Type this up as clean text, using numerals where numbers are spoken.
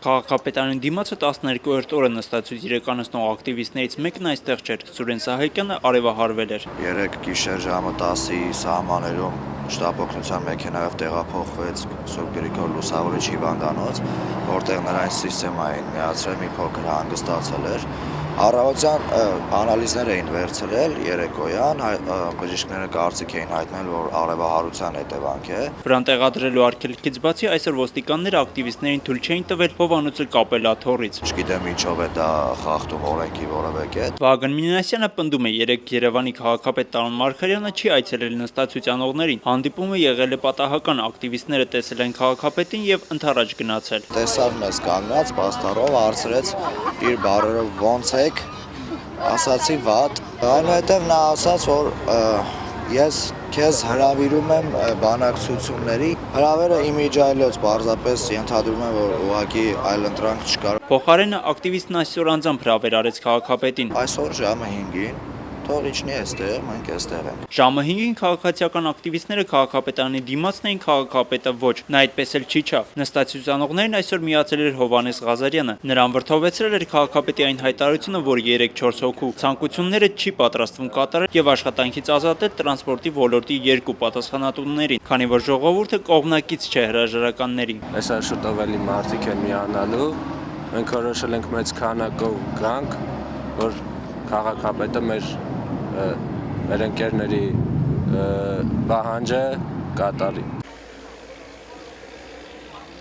Քաղաքապետարանի դիմացը 12-րդ օրը նստածույց իրականացնող ակտիվիստներից մեկն այստեղ չէր, Սուրեն Սահակյանը արևահարվել էր։ 3 գիշեր ժամը 10-ի սահմաններում շտապօգնության մեքենայով տեղափոխվեց Սուրբ Գրիգոր Լուսավորիչ հիվանդանոց, որտեղ նրան սիստեմա էին միացրել, մի փոքր հանգստացել էր։ Առավոտյան անալիզներ էին վերցրել երեկոյան, բժիշկները կարծիք էին հայտնել, որ արևահարության հետևանք է։ Վրան տեղադրելու արգելքից բացի այսօր ոստիկանները ակտիվիստներին թույլ չէին տվել հովանոցը կապել աթոռից։ Չգիտեմ ինչով է դա խախտում օրենքի որևէ կետ։ Վահագն Մինասյանը պնդում է, երեկ Երևանի քաղաքապետ Տարոն Մարգարյանը չի այցելել նստածույց անողներին, հանդիպումը եղել է պատահական, ակտիվիստները տեսել են քաղաքապետին եւ ընդառաջ գնացել։ Տեսավ մեզ կանգնած, բաստարով հարցրեց իր բարերով ոնց եք, ասացի վատ, այնուհետև նա ասաց, որ ես քեզ հրավիրում եմ բանակցությունների, հրավերը իմիջայլոց, պարզապես ենթադրում եմ, որ ուղղակի այլ ընտրանք չկար։ Փոխարենը ակտիվիստն այսօր անձամբ հրավեր արեց քաղաքապետին։ Այսօր ժամը 5-ին թող իջնի այստեղ, մենք այստեղ ենք։ Ժամը 5-ին քաղաքացիական ակտիվիստները քաղաքապետարանի դիմացն էին, քաղաքապետը ոչ, նա այդպես էլ չիջավ։ Նստածյուծանողներին այսօր միացել էր Հովհաննես Ղազարյանը։ Նրան վրդովեցրել էր քաղաքապետի այն հայտարարությունը, որ 3-4 հոգու ցանկությունները չի պատրաստվում կատարել եւ աշխատանքից ազատել տրանսպորտի ոլորտի 2 պատասխանատուներին, քանի որ ժողովուրդը կողմնակից չէ հրաժարականների։ Այսօր շուտով էլի մարդիկ են միանալու, մենք որոշել ենք մեծ քանակով գանք, որ քաղաքապետը մեր ընկերների պահանջը կատարի։